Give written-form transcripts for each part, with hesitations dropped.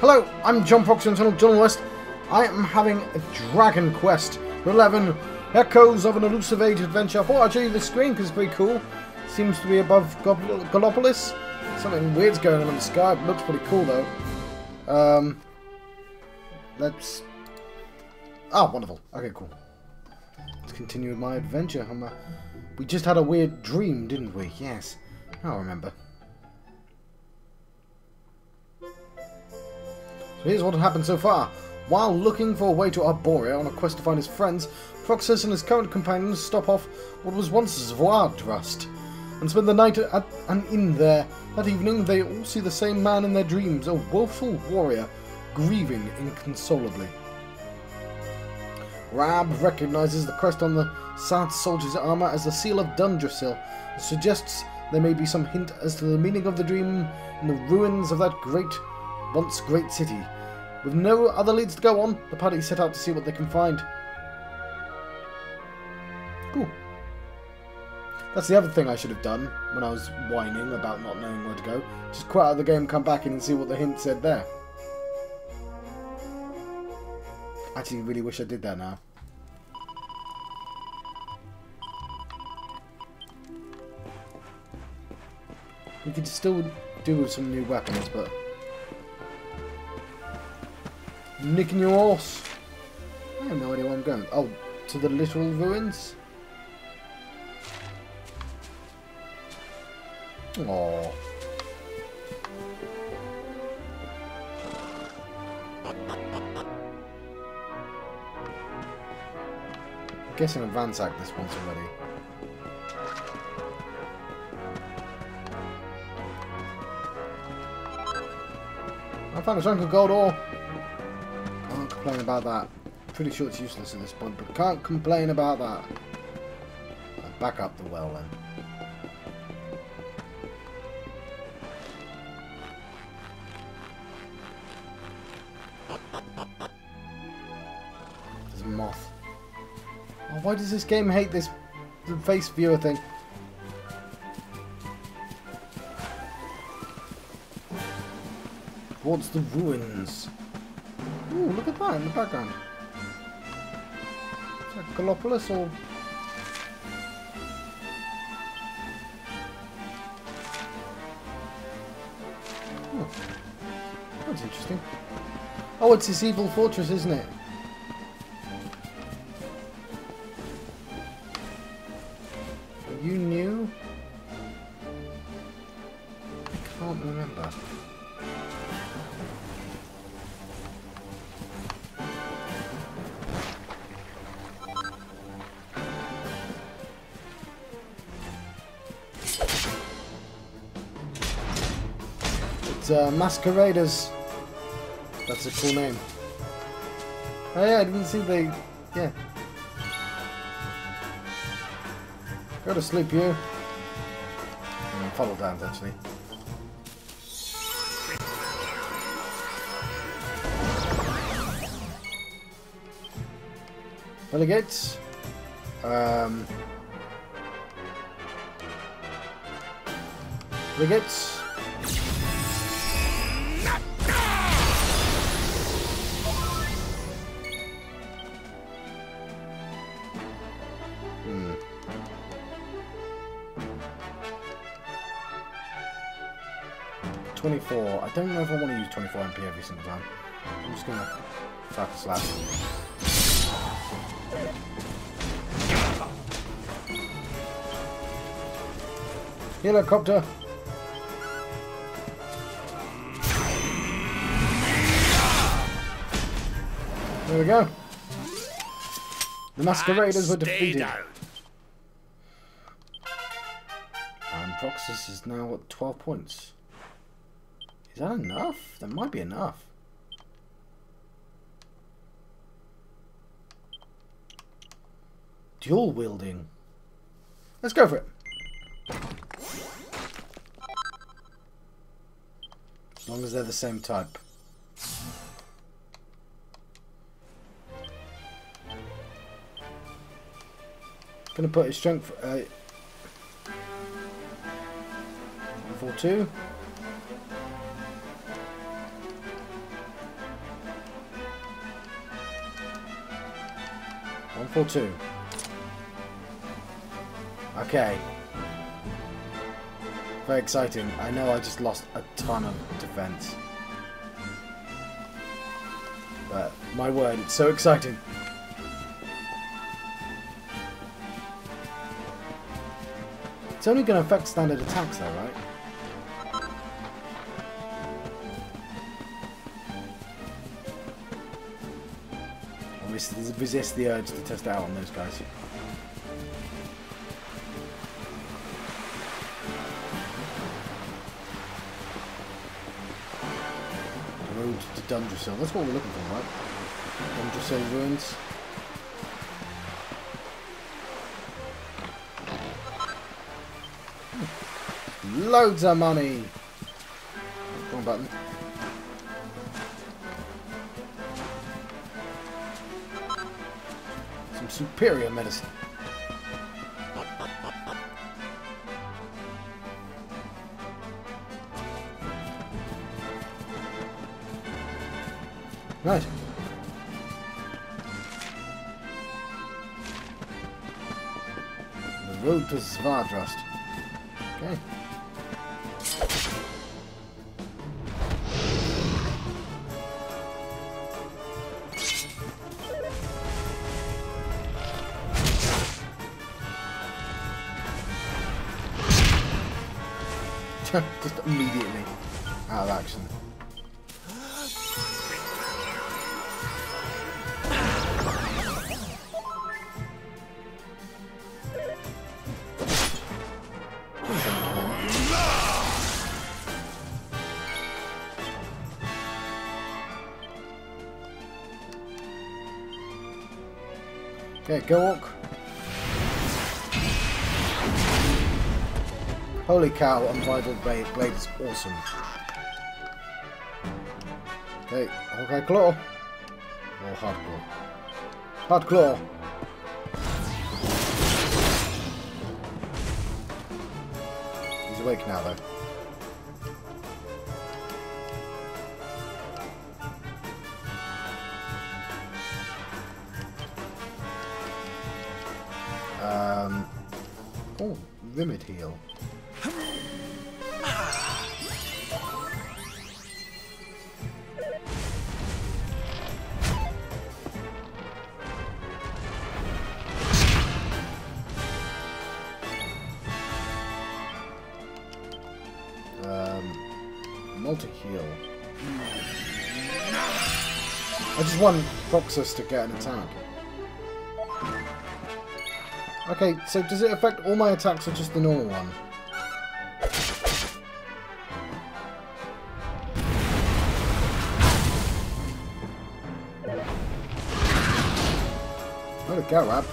Hello, I'm John Proxy on channel Journalist. I am having a Dragon Quest 11 Echoes of an Elusive Age adventure. I thought I'd show you the screen because it's pretty cool. Seems to be above Galopolis. Something weird's going on in the sky. It looks pretty cool though. Let's... Ah, wonderful. Okay, cool. Let's continue with my adventure. We just had a weird dream, didn't we? Yes. I remember. So here's what had happened so far. While looking for a way to Arborea on a quest to find his friends, Proxus and his current companions stop off what was once Zwaardrust and spend the night at an inn there. That evening, they all see the same man in their dreams, a woeful warrior, grieving inconsolably. Rab recognizes the crest on the sad soldier's armor as the seal of Dundrasil, and suggests there may be some hint as to the meaning of the dream in the ruins of that once great city. With no other leads to go on, the party set out to see what they can find. Cool. That's the other thing I should have done when I was whining about not knowing where to go. Just quit out of the game, come back in and see what the hint said there. Actually, really wish I did that now. We could still do with some new weapons, but... Nicking your horse! I have no idea where I'm going. Oh, to the literal ruins? Aww. I'm guessing I've ransacked this once already. I found a chunk of gold ore. Can't complain about that. Pretty sure it's useless at this point, but can't complain about that. Back up the well then. There's a moth. Oh, why does this game hate the face viewer thing? Towards the ruins. Ooh, look at that in the background. Is that Galopolis or... Oh, that's interesting. Oh, it's this evil fortress, isn't it? Are you new? I can't remember. It's Masqueraders. That's a cool name. Oh yeah, I didn't see the... Yeah. Go to sleep, you. Follow down, actually. Delegates. Delegates. I don't know if I want to use 24 MP every single time. I'm just going to try to slap. Helicopter! There we go. The Masqueraders were defeated. And Proxus is now at 12 points. Is that enough? That might be enough. Dual wielding. Let's go for it. As long as they're the same type. Gonna put his strength 4-2. 142. Okay. Very exciting. I know I just lost a ton of defense. But, my word, it's so exciting. It's only going to affect standard attacks though, right? Resist the urge to test out on those guys. Road to Dundrasil. That's what we're looking for, right? Dundrasil ruins. Loads of money! Wrong button. Some superior medicine. Right. The road to Svardrust. Okay. Just immediately out of action. Okay, go walk. Holy cow, Unbridled Blade is awesome. Okay, Hawkeye Claw. Or Hard Claw. Hard Claw. He's awake now though. Oh, Limit Heal. Multi-heal. I just want Proxus to get an attack. Okay, so does it affect all my attacks or just the normal one? Where'd it go, Ab?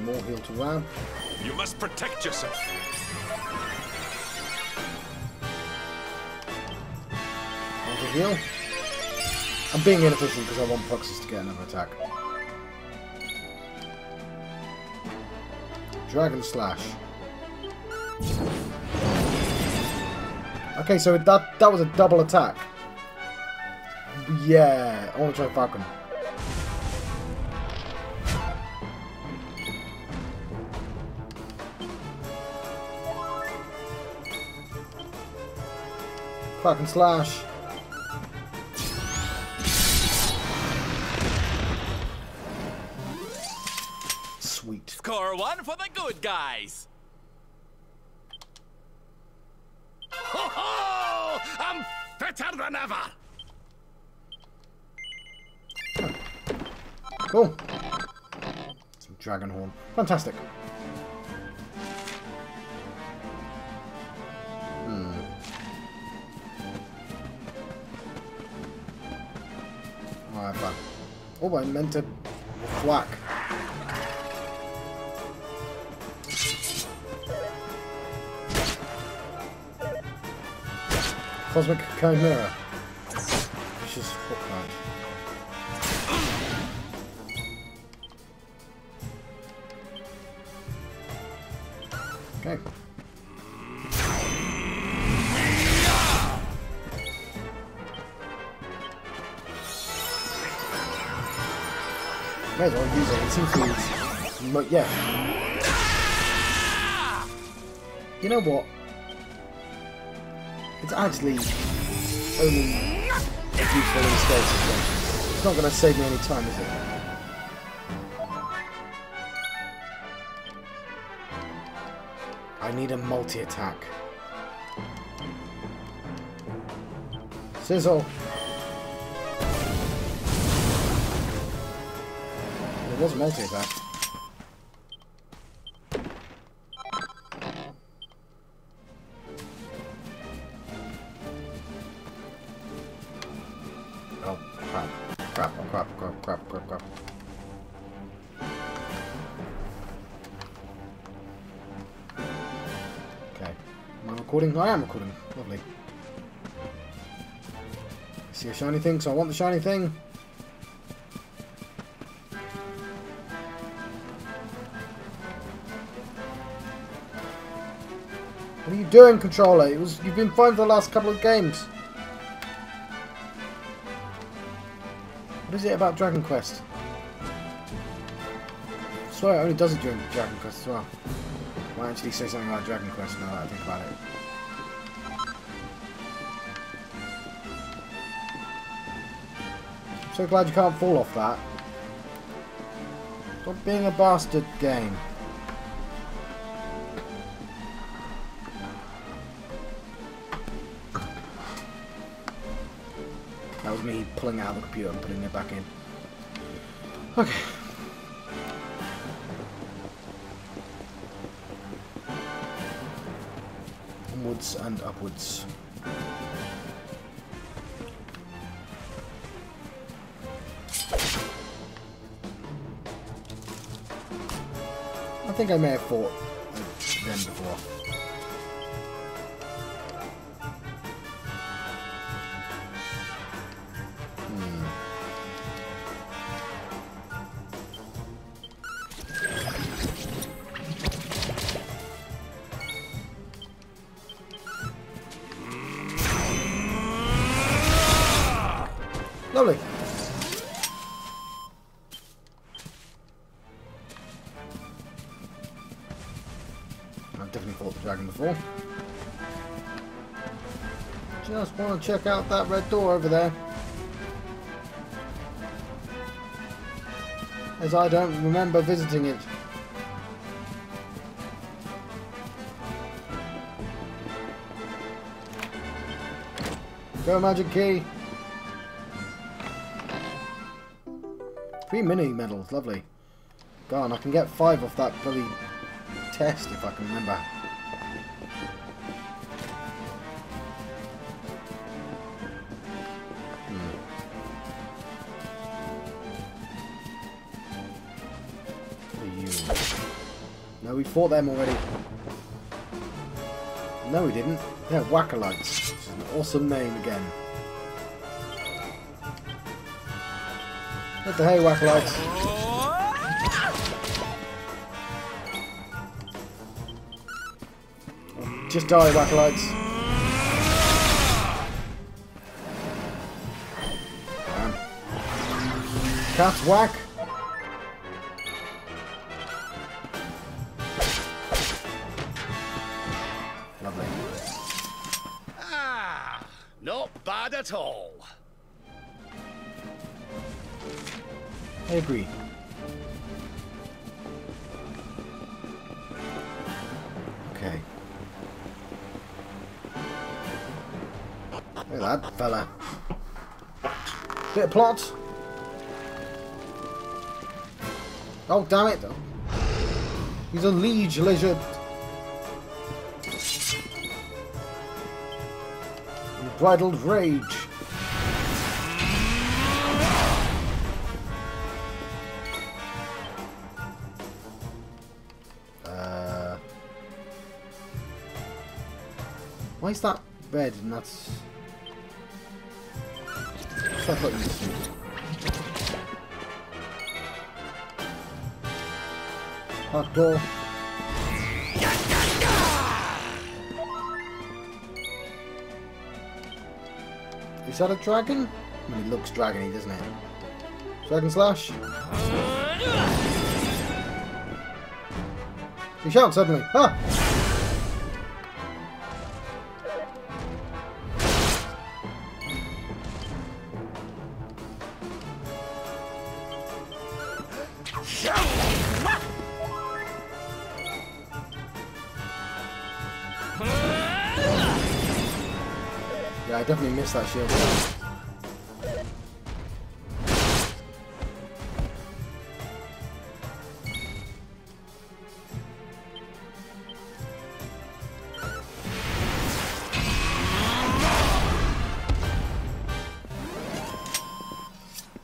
More heal to Rab. You must protect yourself. Another heal. I'm being inefficient because I want Proxus to get another attack. Dragon Slash. Okay, so that was a double attack. Yeah, I want to try Falcon. Falcon Slash. Sweet. Score one for the good guys. Ho ho! I'm fitter than ever. Cool. Some Dragon Horn. Fantastic. Alright, fine. Oh, I meant to whack. Cosmic Chimera. vicious hook knight. Okay. May as well use it. It seems to be... yeah. You know what? It's actually only useful in scale situations. It's not going to save me any time, is it? I need a multi-attack. Sizzle! It was a multi-attack. Oh, crap. Crap, crap, crap, crap, crap, crap. Okay. Am I recording? I am recording. Lovely. See a shiny thing, so I want the shiny thing. What are you doing, controller? You've been fine for the last couple of games. What is it about Dragon Quest? I swear it only does it during Dragon Quest as well. I might actually say something about Dragon Quest now that I think about it. I'm so glad you can't fall off that. Stop being a bastard, game. That was me pulling it out of the computer and putting it back in. Okay. Onwards and upwards. I think I may have fought them before. Lovely. I've definitely fought the dragon before. Just want to check out that red door over there. As I don't remember visiting it. Go magic key. 3 mini medals, lovely. Go on, I can get 5 off that bloody test if I can remember. What are you? No, we fought them already. No, we didn't. They're Wackalites, which is an awesome name again. What the hey, Wackalites? Just die, Wackalites. Cats whack. Lovely. Ah, not bad at all. I agree. Okay. Look at that fella. Bit of plot. Oh, damn it. He's a liege lizard. Unbridled rage. Why is that red and that's... That's what I thought you would do. Hardcore. Is that a dragon? I mean, it looks dragony, doesn't it? Dragon slash. He shouts suddenly. Ah! Yeah, I definitely missed that shield.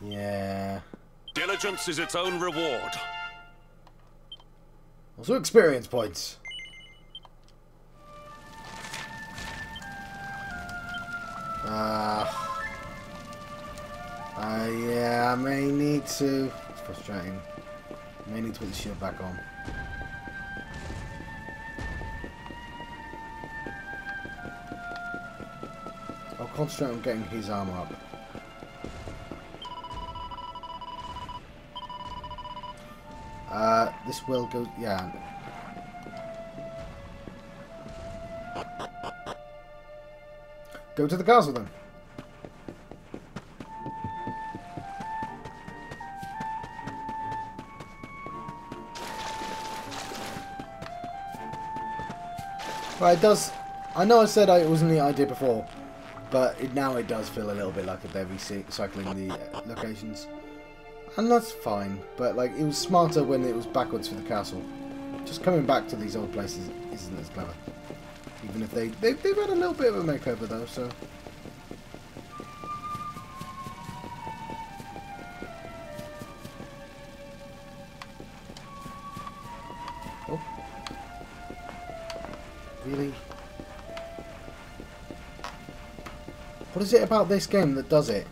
Yeah. Diligence is its own reward. Also experience points. Yeah, I may need to... It's frustrating. I may need to put the shield back on. I'll concentrate on getting his armor up. This will go... Yeah. Go to the castle then. Right, it does... I know I said it wasn't the idea before, but now it does feel a little bit like they're recycling the locations. And that's fine, but like it was smarter when it was backwards for the castle. Just coming back to these old places isn't as clever. Even if they've had a little bit of a makeover though, so... Oh. Really? What is it about this game that does it?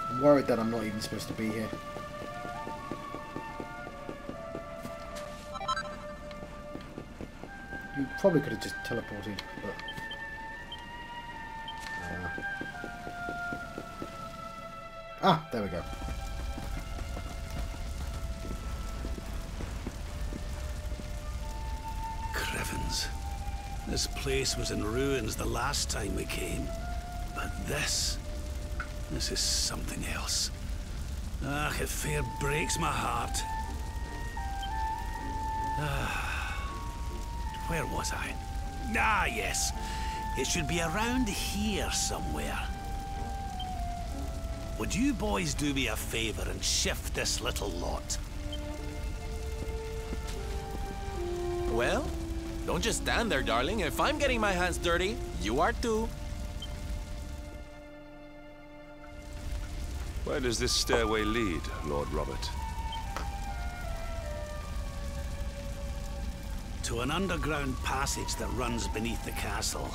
I'm worried that I'm not even supposed to be here. You probably could have just teleported, but... Ah, there we go. Crevens. This place was in ruins the last time we came. But this is something else. Ah, it fair breaks my heart. Where was I? Ah, yes. It should be around here somewhere. Would you boys do me a favor and shift this little lot? Well, don't just stand there, darling. If I'm getting my hands dirty, you are too. Where does this stairway lead, Lord Robert? To an underground passage that runs beneath the castle.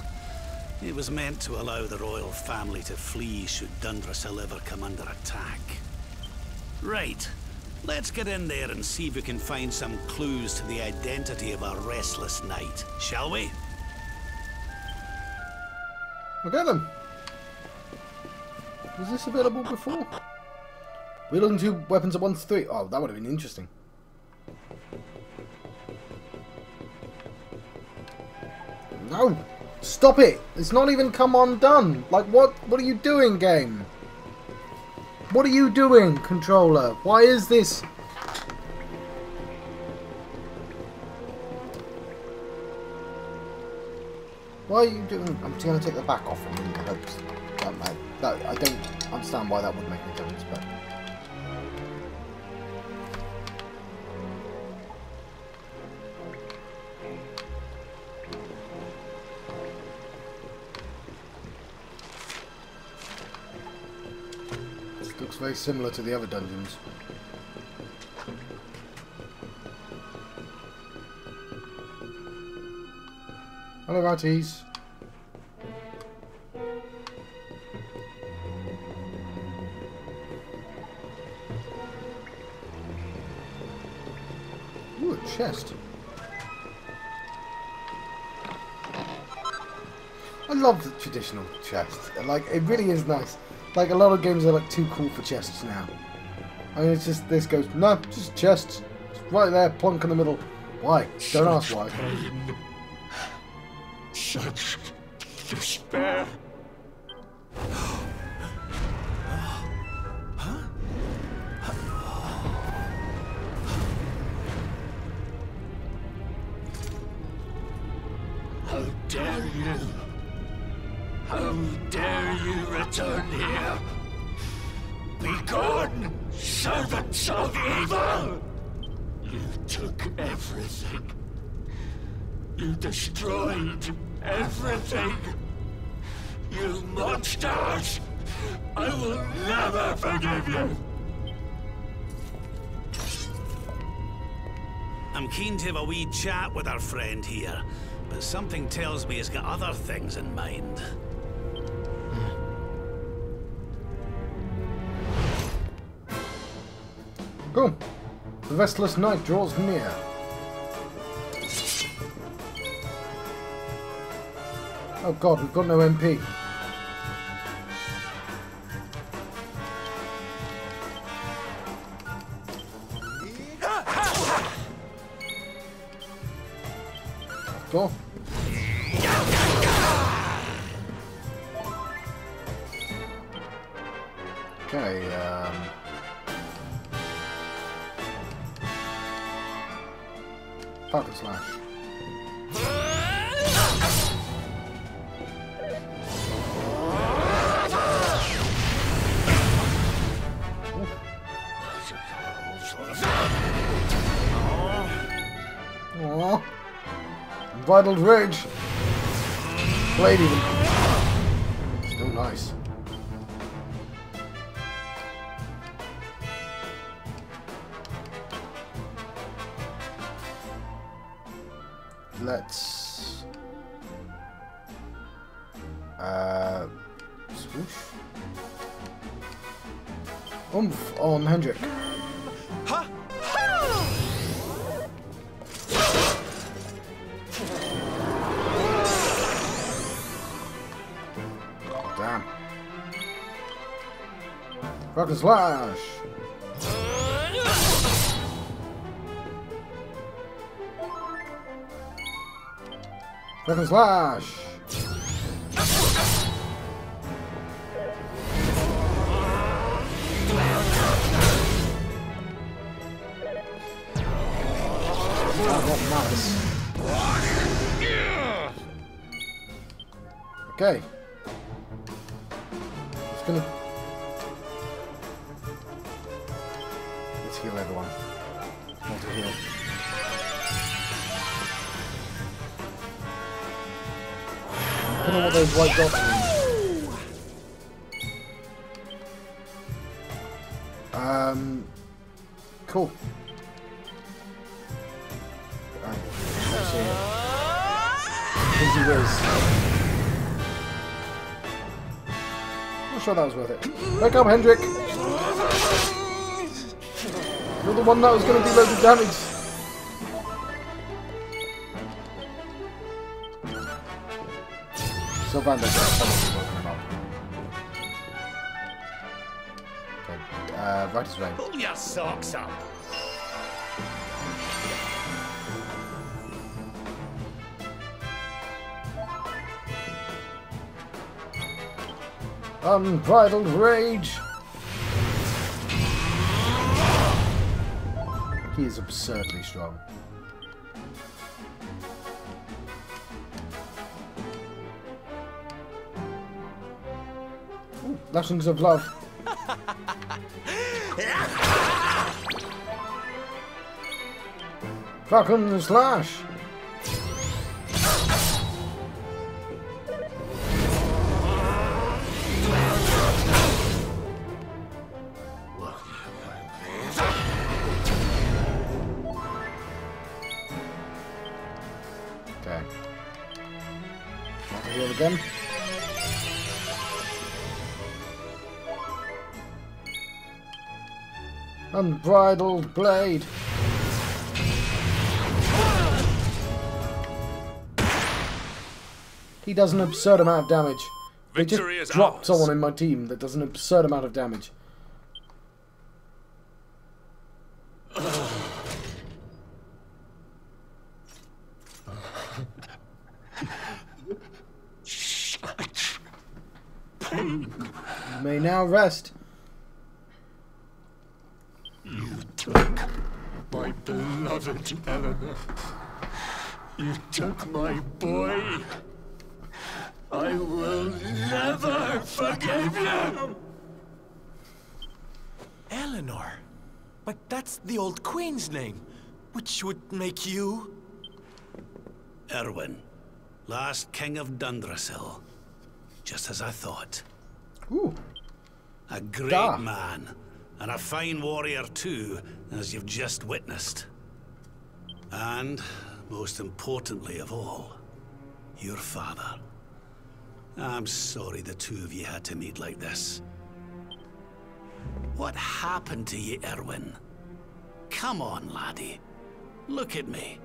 It was meant to allow the royal family to flee should Dundrasil ever come under attack. Right. Let's get in there and see if we can find some clues to the identity of our restless knight, shall we? Okay then. Was this available before? Wielding 2 weapons at once 3. Oh, that would have been interesting. No! Stop it! It's not even come undone! Like, what are you doing, game? What are you doing, controller? Why is this? Why are you doing... I'm just going to take the back off and in hopes that I don't understand why that would make any difference, but... This looks very similar to the other dungeons. Hello, Arties. Ooh, a chest. I love the traditional chest. Like, it really is nice. Like, a lot of games are like too cool for chests now. I mean, it's just, this goes, no, just chests. It's right there, plunk in the middle. Why? Don't ask why. Such despair. How dare you? How dare you return here? Begone, servants of evil! You took everything. You destroyed everything. You monsters! I will never forgive you! I'm keen to have a wee chat with our friend here, but something tells me he's got other things in mind. Cool. The restless night draws near. Oh god, we've got no MP. Go. Okay, Pocket slash. Aww. Vital rage. Blade even. Still nice. Let's swoosh. Oomph on Hendrik. Damn. Rocket slash. Rocket slash. Nice. Okay. Just gonna. Let's heal everyone. Want to heal. I don't know what those white dots mean. Cool. Let's see it. Easy whiz. I'm sure that was worth it. Wake up, Hendrik! You're the one that was going to do loads of damage. Sylvander probably woken him up. Okay, right as rain. Pull your socks up. Unbridled rage! He is absurdly strong. Ooh, lashings of love. Falcon slash! Over here again. Unbridled blade. He does an absurd amount of damage. They Victory just is dropped ours. someone in my team that does an absurd amount of damage. Such pain. You may now rest. You took my beloved Eleanor. You took my boy. I will never forgive you. Eleanor. But that's the old queen's name, which would make you... Erwin, last king of Dundrasil. Just as I thought. Ooh. A great Da. man, and a fine warrior too, as you've just witnessed. And, most importantly of all, your father. I'm sorry the two of you had to meet like this. What happened to you, Erwin? Come on, laddie. Look at me.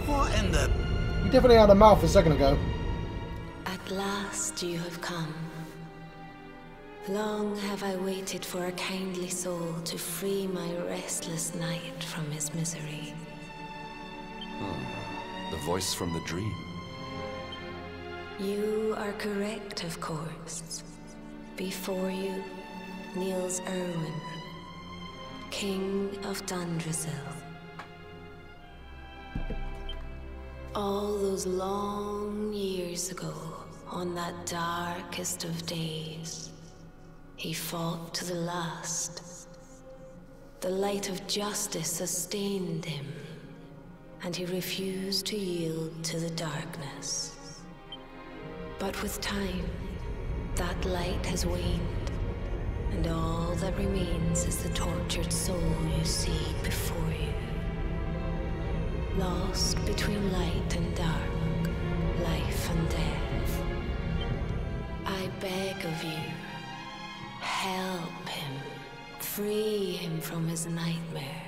What in the... You definitely had a mouth a second ago. At last you have come. Long have I waited for a kindly soul to free my restless knight from his misery. The voice from the dream. You are correct, of course. Before you kneels Erwin, King of Dundrasil. All those long years ago, on that darkest of days, he fought to the last. The light of justice sustained him, and he refused to yield to the darkness. But with time, that light has waned, and all that remains is the tortured soul you see before you. Lost between light and dark, life and death. I beg of you, help him, free him from his nightmare.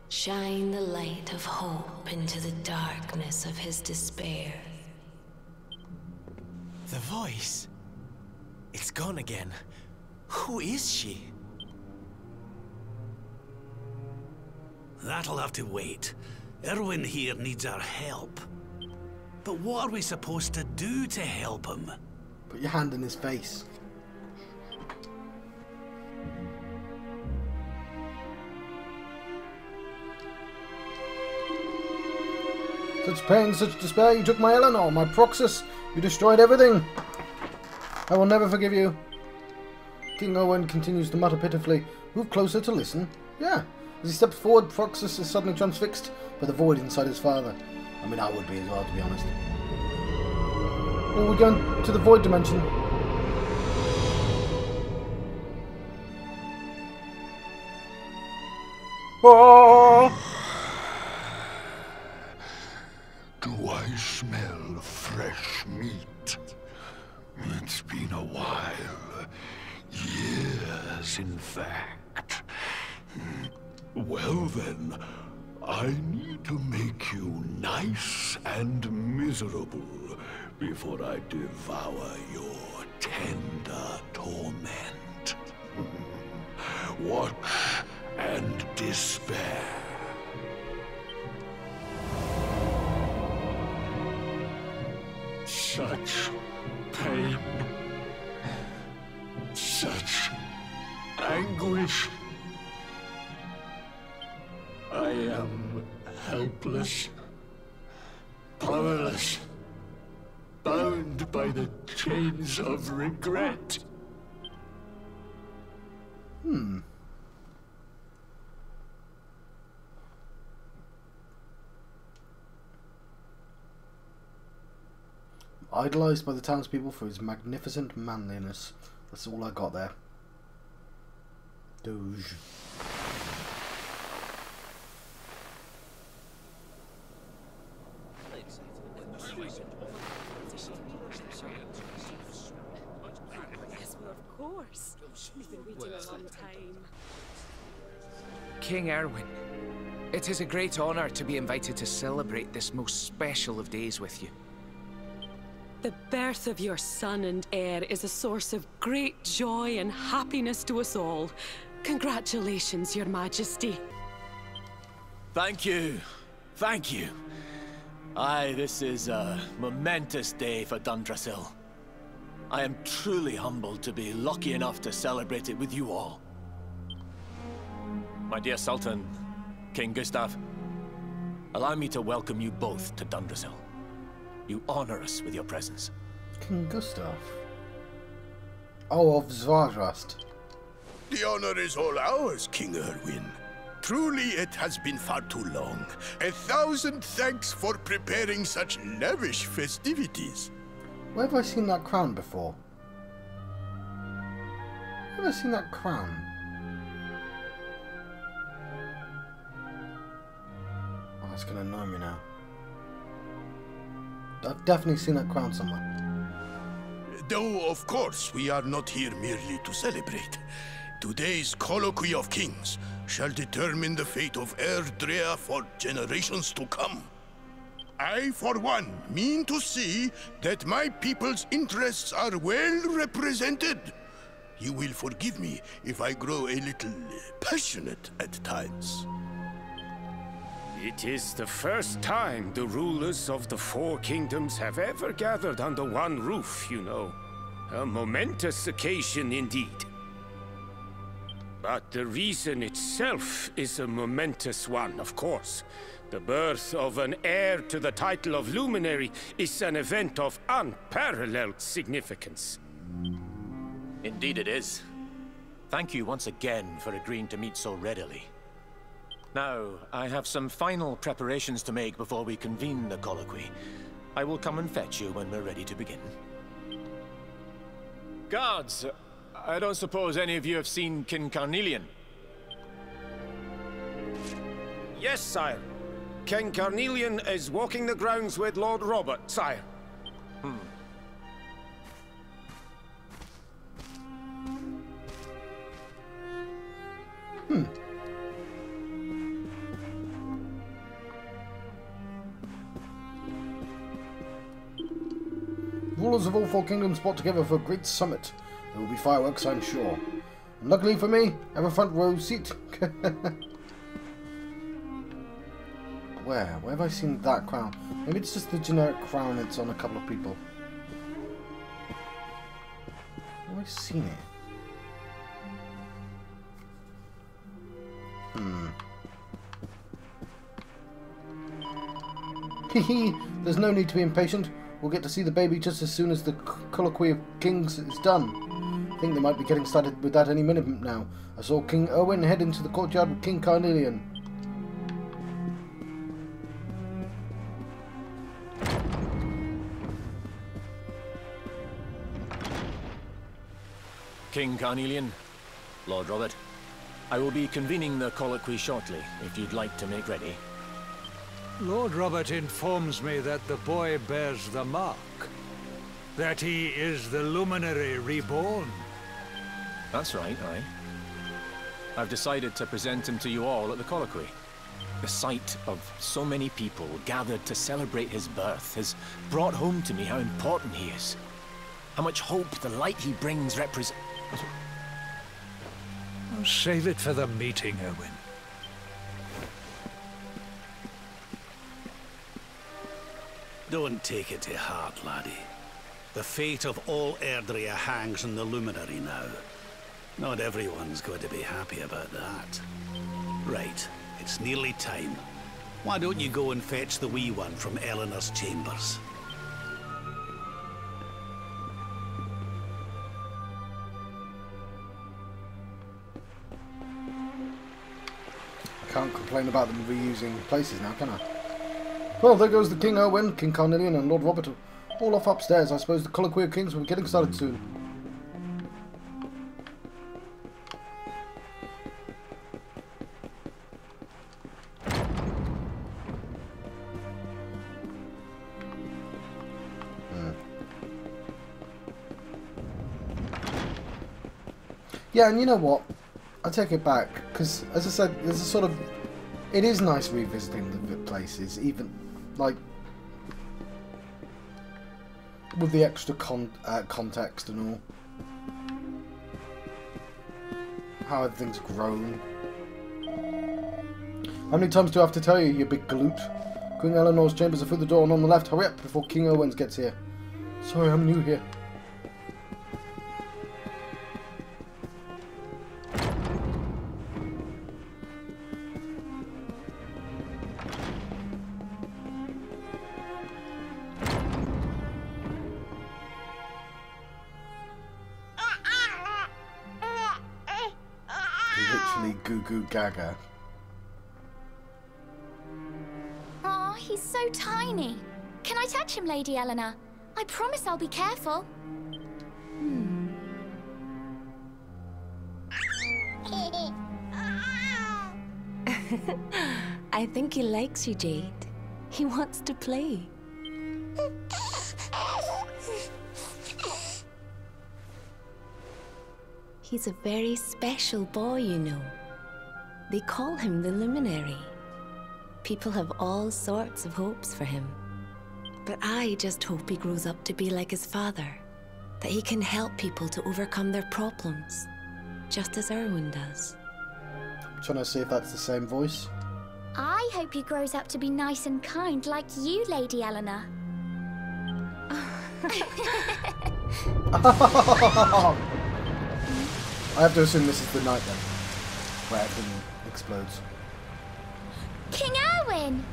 Shine the light of hope into the darkness of his despair. The voice. It's gone again. Who is she? That'll have to wait. Erwin here needs our help. But what are we supposed to do to help him? Put your hand in his face. Such pain, such despair, you took my Eleanor, my Proxus, you destroyed everything. I will never forgive you. King Owen continues to mutter pitifully. Move closer to listen. Yeah. As he steps forward, Proxus is suddenly transfixed by the void inside his father. I mean, I would be as well, to be honest. Well, we're going to the void dimension. Oh! Do I smell fresh meat? It's been a while. Years, in fact. Well then, I need to make you nice and miserable before I devour your tender torment. Watch and despair. Such pain. Such anguish. I am helpless, powerless, bound by the chains of regret. Idolized by the townspeople for his magnificent manliness. That's all I got there. Doge. Yes, well, of course. We've been waiting a long time. King Erwin, it is a great honor to be invited to celebrate this most special of days with you. The birth of your son and heir is a source of great joy and happiness to us all. Congratulations, Your Majesty. Thank you. Thank you. Aye, this is a momentous day for Dundrasil. I am truly humbled to be lucky enough to celebrate it with you all. My dear Sultan, King Gustav, allow me to welcome you both to Dundrasil. You honor us with your presence. King Gustav? Oh, of Zvardrast. The honor is all ours, King Erwin. Truly, it has been far too long. 1,000 thanks for preparing such lavish festivities. Where have I seen that crown before? Where have I seen that crown? Oh, that's gonna annoy me now. I've definitely seen that crown somewhere. Though, of course, we are not here merely to celebrate. Today's colloquy of kings shall determine the fate of Erdrea for generations to come. I, for one, mean to see that my people's interests are well represented. You will forgive me if I grow a little passionate at times. It is the first time the rulers of the four kingdoms have ever gathered under one roof, you know. A momentous occasion indeed. But the reason itself is a momentous one, of course. The birth of an heir to the title of Luminary is an event of unparalleled significance. Indeed it is. Thank you once again for agreeing to meet so readily. Now, I have some final preparations to make before we convene the colloquy. I will come and fetch you when we're ready to begin. Guards, I don't suppose any of you have seen King Carnelian? Yes, sire. King Carnelian is walking the grounds with Lord Robert, sire. Rulers of all four kingdoms brought together for a great summit. There will be fireworks, I'm sure. And luckily for me, I have a front row seat. Where? Where have I seen that crown? Maybe it's just the generic crown that's on a couple of people. Where have I seen it? Hehe, there's no need to be impatient. We'll get to see the baby just as soon as the colloquy of kings is done. I think they might be getting started with that any minute now. I saw King Owen head into the courtyard with King Carnelian. King Carnelian, Lord Robert, I will be convening the colloquy shortly, if you'd like to make ready. Lord Robert informs me that the boy bears the mark. That he is the Luminary reborn. That's right, aye. I've decided to present him to you all at the colloquy. The sight of so many people gathered to celebrate his birth has brought home to me how important he is. How much hope the light he brings represents. Save it for the meeting, Owen. Don't take it to heart, laddie. The fate of all Erdrea hangs on the Luminary now. Not everyone's going to be happy about that. Right, it's nearly time. Why don't you go and fetch the wee one from Eleanor's chambers? Can't complain about them reusing places now, can I? Well, there goes the King Owen, King Carnelian and Lord Robert all off upstairs. I suppose the colloquy of kings will be getting started soon. Yeah, and you know what? I take it back, because, as I said, there's a sort of... It is nice revisiting the places, even, like, with the extra context and all. How everything's grown. How many times do I have to tell you, you big galoot? Queen Eleanor's chambers are through the door and on the left. Hurry up before King Owens gets here. Sorry, I'm new here. Literally goo goo gaga. Aw, he's so tiny. Can I touch him, Lady Eleanor? I promise I'll be careful. I think he likes you, Jade. He wants to play. He's a very special boy, you know. They call him the Luminary. People have all sorts of hopes for him. But I just hope he grows up to be like his father. That he can help people to overcome their problems. Just as Erwin does. I'm trying to see if that's the same voice. I hope he grows up to be nice and kind like you, Lady Eleanor. I have to assume this is the night then, where everything explodes. King Erwin!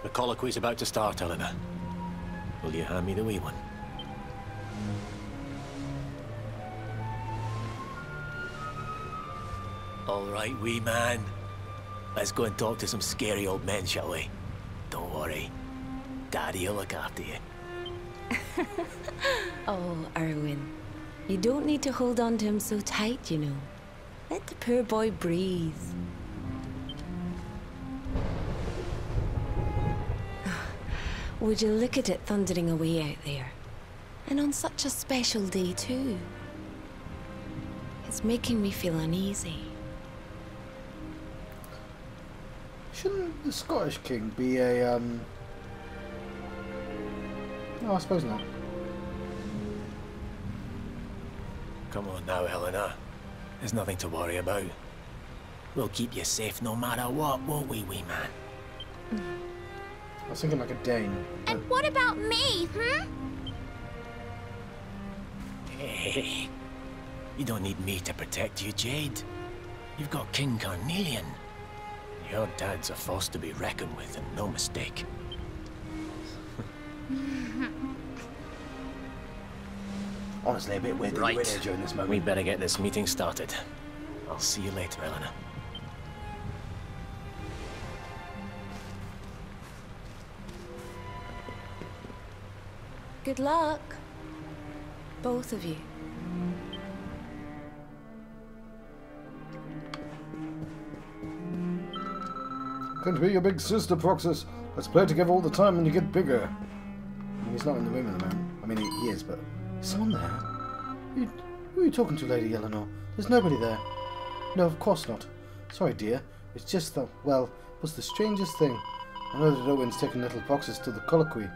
The colloquy's about to start, Eleanor. Will you hand me the wee one? All right, wee man. Let's go and talk to some scary old men, shall we? Don't worry. Daddy will look after you. Oh, Erwin. You don't need to hold on to him so tight, you know. Let the poor boy breathe. Would you look at it thundering away out there? And on such a special day, too. It's making me feel uneasy. Shouldn't the Scottish king be a, No, I suppose not. Come on now, Eleanor. There's nothing to worry about. We'll keep you safe no matter what, won't we, wee man? I was thinking like a Dane. And what about me, Hey, you don't need me to protect you, Jade. You've got King Carnelian. Your dad's a force to be reckoned with, and no mistake. Honestly, a bit weird that you were here during this moment. We better get this meeting started. I'll see you later, Eleanor. Good luck. Both of you. Going to be your big sister, Proxus. Let's play together all the time when you get bigger. I mean, he's not in the room at the moment. I mean, he is, but... Is someone there? Who are you talking to, Lady Eleanor? There's nobody there. No, of course not. Sorry, dear. It's just the... Well, it was the strangest thing. I know that Owen's taken little Proxus to the colloquy,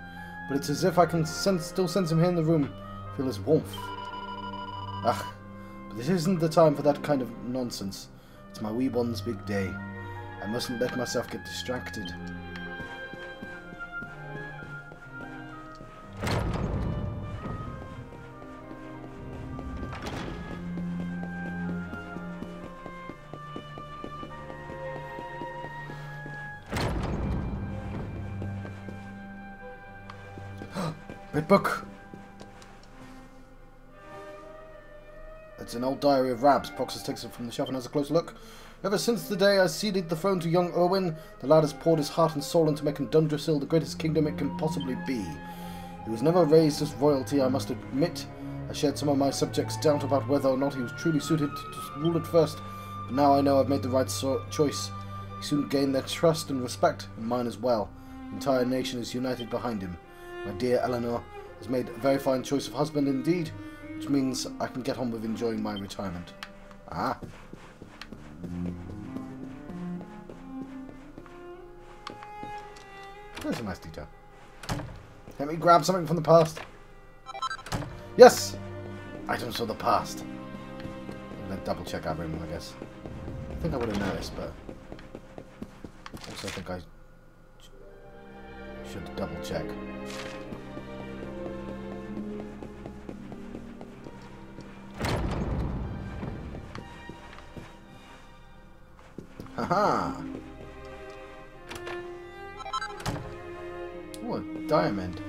but it's as if I can still sense him here in the room. Feel his warmth. Ah, but this isn't the time for that kind of nonsense. It's my wee one's big day. I mustn't let myself get distracted. Red book! It's an old diary of Rab's. Proxus takes it from the shelf and has a close look. Ever since the day I ceded the throne to young Owen, the lad has poured his heart and soul into making Dundrasil the greatest kingdom it can possibly be. He was never raised as royalty, I must admit. I shared some of my subjects' doubt about whether or not he was truly suited to rule at first, but now I know I've made the right choice. He soon gained their trust and respect, and mine as well. The entire nation is united behind him. My dear Eleanor has made a very fine choice of husband indeed, which means I can get on with enjoying my retirement. Ah. There's a nice detail. Let me grab something from the past. Yes! Items of the past. I'm going to double check our room, I guess. I think I would have noticed, but also I think I should double check. Haha! Oh, a diamond.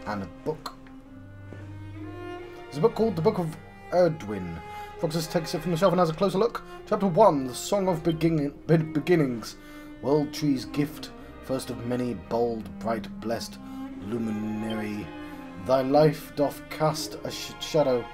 And a book. There's a book called The Book of Erdwin. Foxes takes it from the shelf and has a closer look. Chapter 1, The Song of Beginnings. World Tree's Gift. First of many, bold, bright, blessed, luminary. Thy life doth cast a shadow.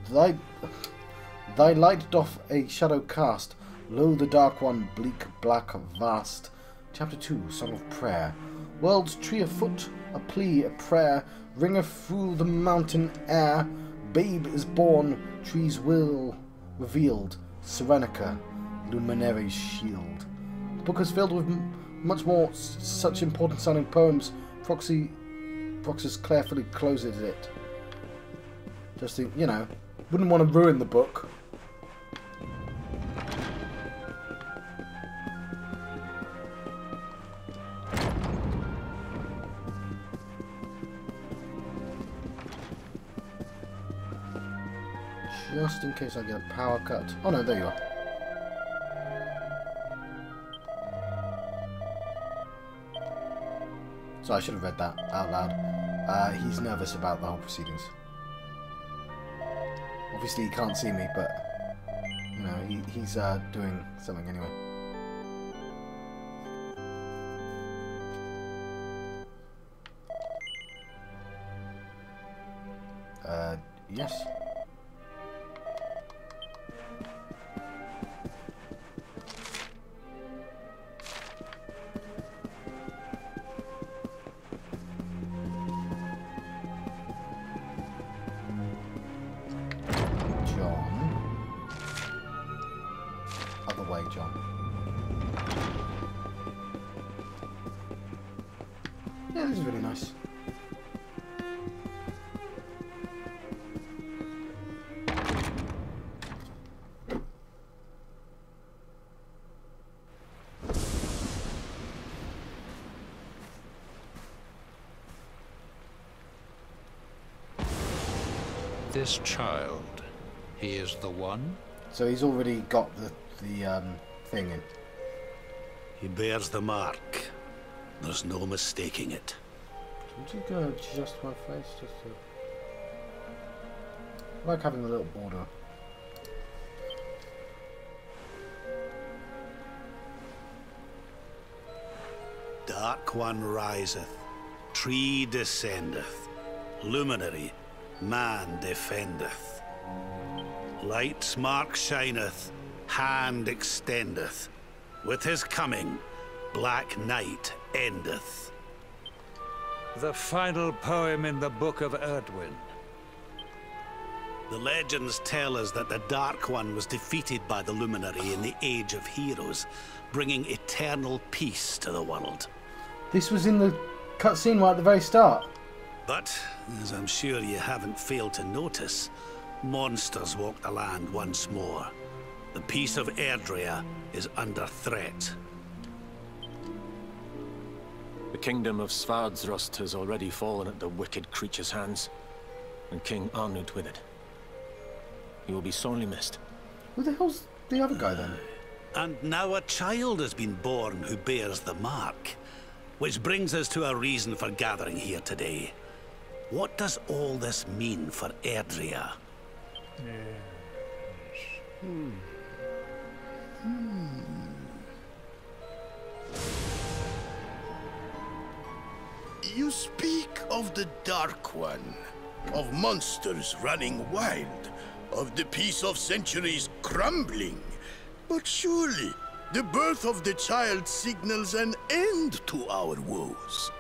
Thy light doth a shadow cast. Lo, the dark one, bleak, black, vast. Chapter 2, Song of Prayer. World's tree afoot, a plea, a prayer, ringeth through the mountain air. Babe is born, tree's will revealed, Serenica, luminary's shield. The book is filled with much more such important sounding poems. Proxys carefully closes it. Just think, you know, wouldn't want to ruin the book. Just in case I get a power cut. Oh no, there you are. So I should have read that out loud. He's nervous about the whole proceedings. Obviously he can't see me, but you know, he's doing something anyway. Yes. John. Yeah, this is really nice. This child, he is the one? So he's already got the thing in. He bears the mark. There's no mistaking it. Would you go just my face? Just to... I like having a little border. Dark one riseth, tree descendeth, luminary, man defendeth. Light's mark shineth, hand extendeth. With his coming, black night endeth. The final poem in the Book of Erdwin. The legends tell us that the Dark One was defeated by the Luminary in the Age of Heroes, bringing eternal peace to the world. This was in the cutscene right at the very start. But, as I'm sure you haven't failed to notice, monsters walk the land once more. The peace of Erdrea is under threat. The kingdom of Svardsrust has already fallen at the wicked creature's hands, and King Arnud with it. He will be sorely missed. Who the hell's the other guy then? And now a child has been born who bears the mark. Which brings us to a reason for gathering here today. What does all this mean for Erdrea? You speak of the Dark One, of monsters running wild. of the peace of centuries crumbling. But surely, the birth of the child signals an end to our woes.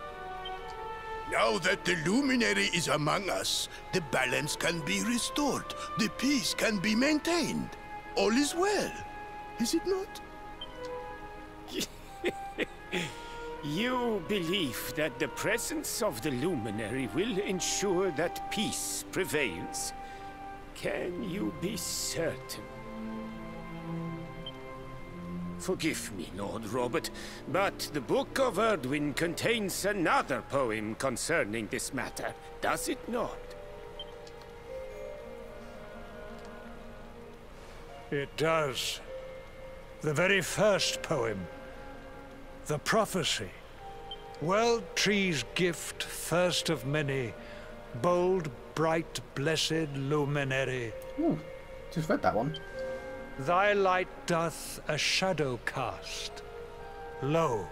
Now that the luminary is among us, the balance can be restored, the peace can be maintained. All is well, is it not? You believe that the presence of the luminary will ensure that peace prevails. Can you be certain? Forgive me, Lord Robert, but the Book of Erdwin contains another poem concerning this matter, does it not? It does. The very first poem. The prophecy. World tree's gift, first of many. Bold, bright, blessed luminary. Ooh, just read that one. Thy light doth a shadow cast. Lo,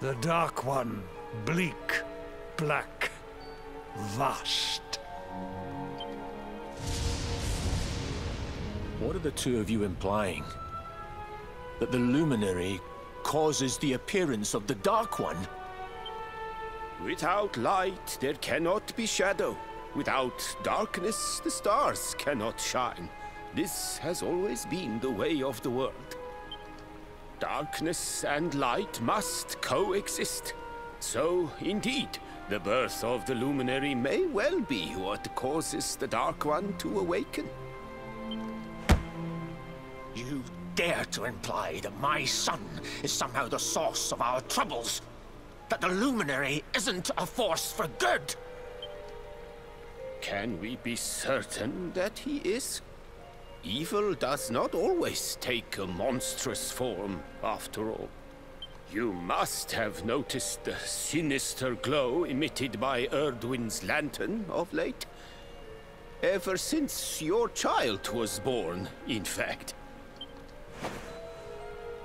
the dark one, bleak, black, vast. What are the two of you implying? That the luminary causes the appearance of the Dark One? Without light, there cannot be shadow. Without darkness, the stars cannot shine. This has always been the way of the world. Darkness and light must coexist. So, indeed, the birth of the luminary may well be what causes the Dark One to awaken. You dare to imply that my son is somehow the source of our troubles? That the luminary isn't a force for good? Can we be certain that he is? Evil does not always take a monstrous form, after all. You must have noticed the sinister glow emitted by Erdwin's lantern of late. Ever since your child was born, in fact.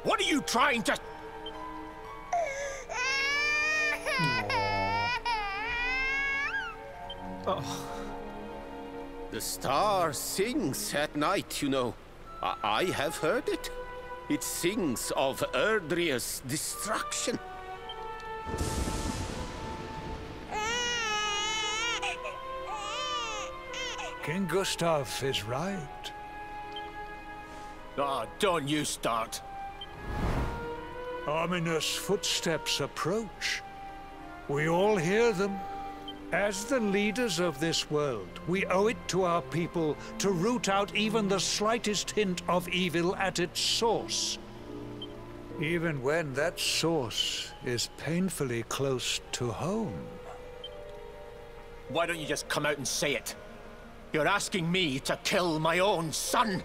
What are you trying to... Oh. The star sings at night, you know. I have heard it. It sings of Erdria's destruction. King Gustav is right. Ah, don't you start. Ominous footsteps approach. We all hear them. As the leaders of this world, we owe it to our people to root out even the slightest hint of evil at its source. Even when that source is painfully close to home. Why don't you just come out and say it? You're asking me to kill my own son.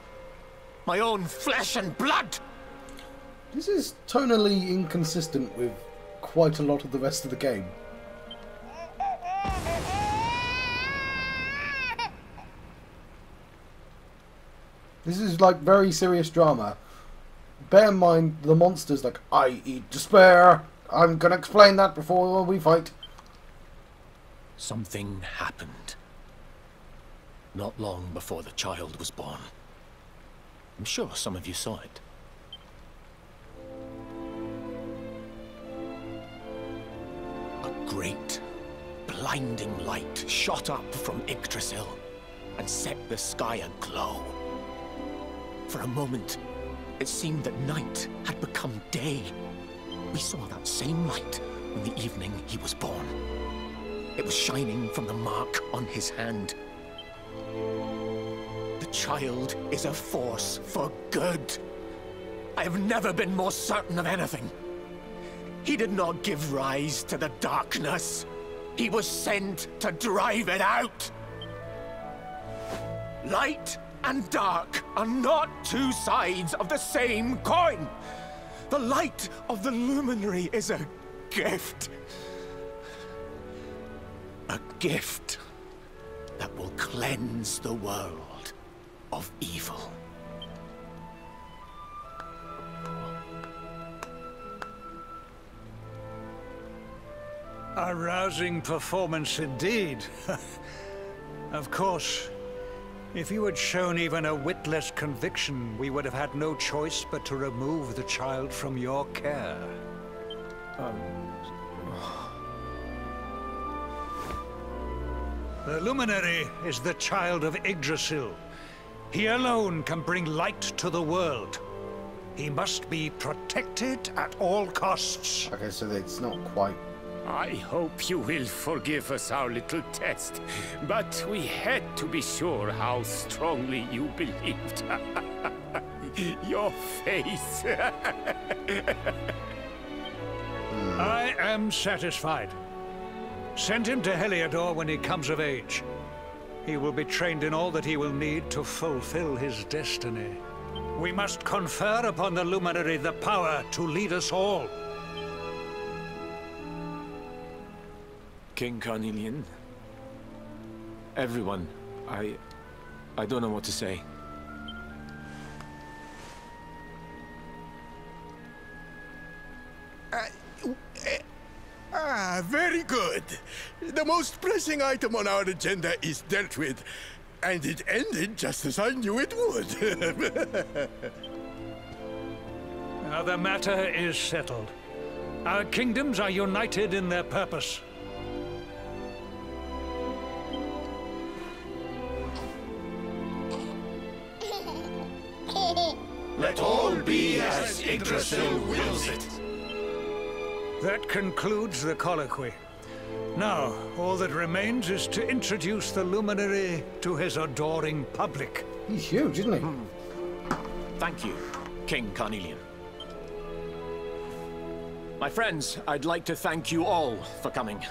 My own flesh and blood. This is tonally inconsistent with quite a lot of the rest of the game. This is like very serious drama. Bear in mind the monster's like, I eat despair. I'm gonna explain that before we fight. Something happened. Not long before the child was born. I'm sure some of you saw it. A great, blinding light shot up from Yggdrasil and set the sky aglow. For a moment, it seemed that night had become day. We saw that same light on the evening he was born. It was shining from the mark on his hand. The child is a force for good. I have never been more certain of anything. He did not give rise to the darkness. He was sent to drive it out. Light and dark are not two sides of the same coin. The light of the luminary is a gift. A gift that will cleanse the world of evil. A rousing performance indeed. Of course, If you had shown even a witless conviction, we would have had no choice but to remove the child from your care. The Luminary is the child of Yggdrasil. He alone can bring light to the world. He must be protected at all costs. Okay, so it's not quite... I hope you will forgive us our little test, but we had to be sure how strongly you believed. Your face. I am satisfied. Send him to Heliodor when he comes of age. He will be trained in all that he will need to fulfill his destiny. We must confer upon the Luminary the power to lead us all. King Carnelian. Everyone. I don't know what to say. Very good. The most pressing item on our agenda is dealt with, and it ended just as I knew it would. Now the matter is settled. Our kingdoms are united in their purpose. Let all be as Yggdrasil wills it. That concludes the colloquy. Now, all that remains is to introduce the Luminary to his adoring public. He's huge, isn't he? Thank you, King Carnelian. My friends, I'd like to thank you all for coming.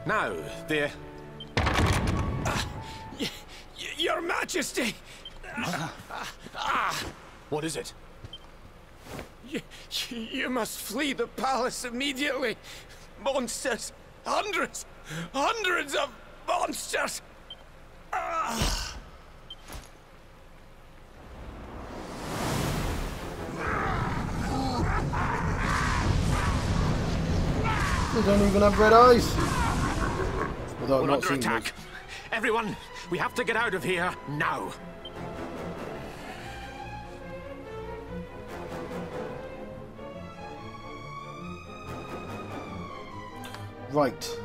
Now, Your Majesty! What is it? You must flee the palace immediately. Monsters! Hundreds! Hundreds of monsters! They don't even have red eyes. Although We're under attack. Everyone, we have to get out of here now. Right.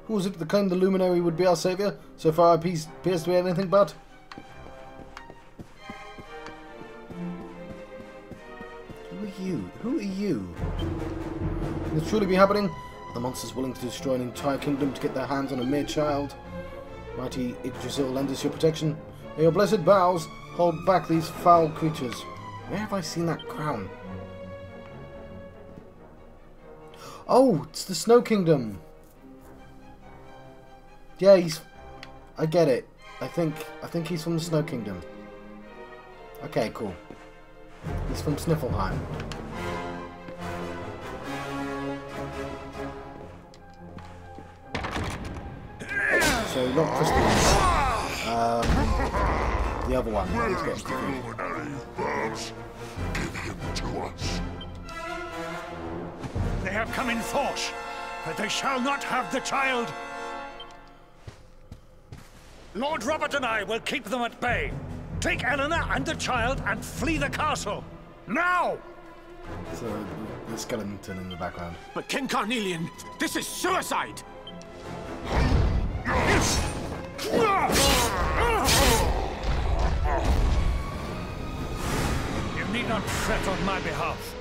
Who was it that claimed the Luminary would be our saviour? So far, it appears to be anything but. Who are you? Who are you? Can this truly be happening? Are the monsters willing to destroy an entire kingdom to get their hands on a mere child? Mighty Yggdrasil, lend us your protection. May your blessed boughs hold back these foul creatures. Where have I seen that crown? Oh, it's the Snow Kingdom. Yeah, I get it. I think he's from the Snow Kingdom. Okay, cool. He's from Sniffelheim. So not Crystal. The other one. He's Give him to us. They have come in force, but they shall not have the child. Lord Robert and I will keep them at bay. Take Eleanor and the child and flee the castle. Now! So the skeleton in the background. But King Carnelian, this is suicide! You need not fret on my behalf.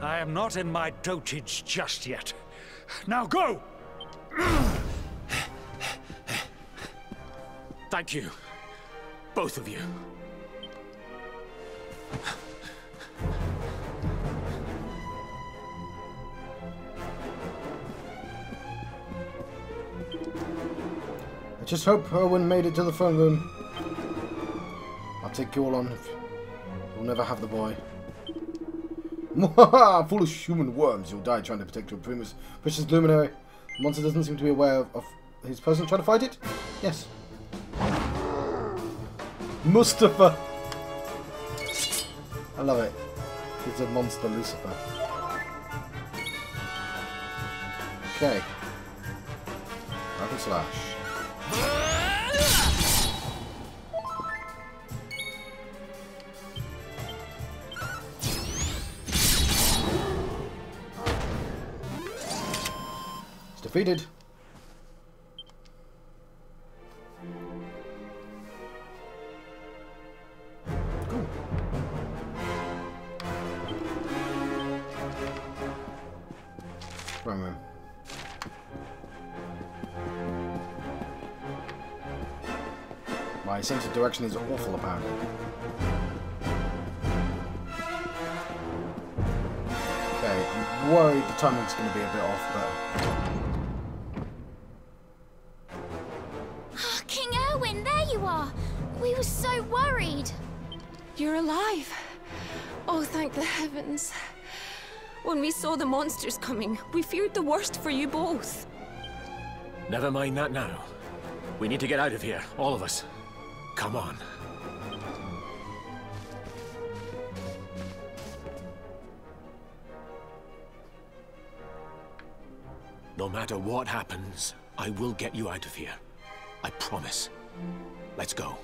I am not in my dotage just yet. Now go! Thank you. Both of you. I just hope Owen made it to the phone room. I'll take you all on. You'll never have the boy. Mwahaha! Foolish human worms, you'll die trying to protect your precious Luminary. The monster doesn't seem to be aware of his person trying to fight it? Yes. Mustafa! I love it. It's a monster Lucifer. Okay. Rapid slash. It's defeated. Cool. Wrong room. My sense of direction is awful, apparently. Okay, I'm worried the timing's going to be a bit off, but... King Erwin, there you are! We were so worried! You're alive! Oh, thank the heavens. When we saw the monsters coming, we feared the worst for you both. Never mind that now. We need to get out of here, all of us. Come on. No matter what happens, I will get you out of here. I promise. Let's go.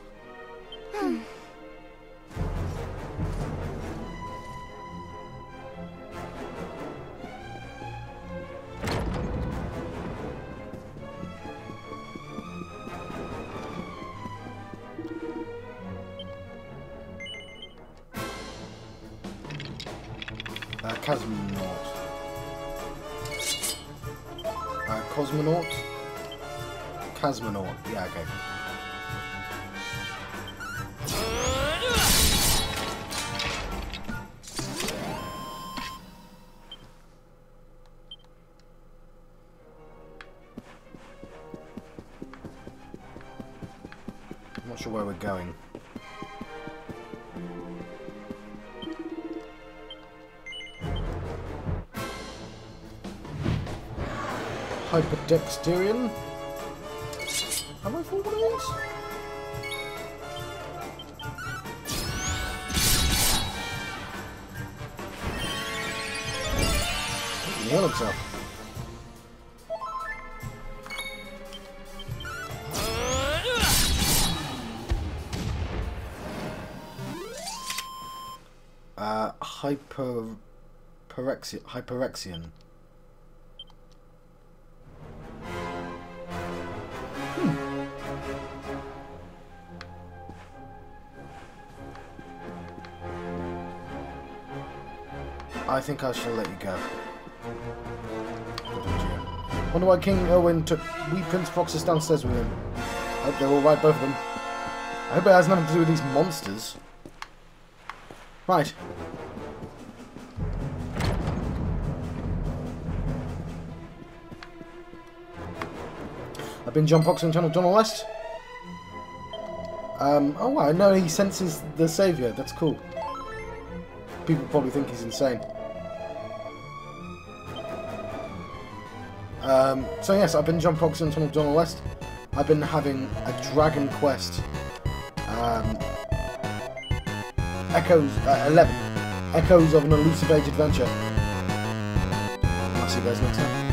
Cosmonaut. Cosmonaut? Cosmonaut. Yeah, okay. I'm not sure where we're going. Hyperdexterian? Have I fought one of these? He can heal himself. Hyperexian. I think I shall let you go. Wonder why King Owen took wee Prince Foxes downstairs with him. I hope they're alright, both of them. I hope it has nothing to do with these monsters. Right. I've been John Fox on channel John West. Oh, I know he senses the saviour. That's cool. People probably think he's insane. So yes, I've been John Fox on channel John West. I've been having a Dragon Quest 11 Echoes of an Elusive Age Adventure. I'll see you guys next time.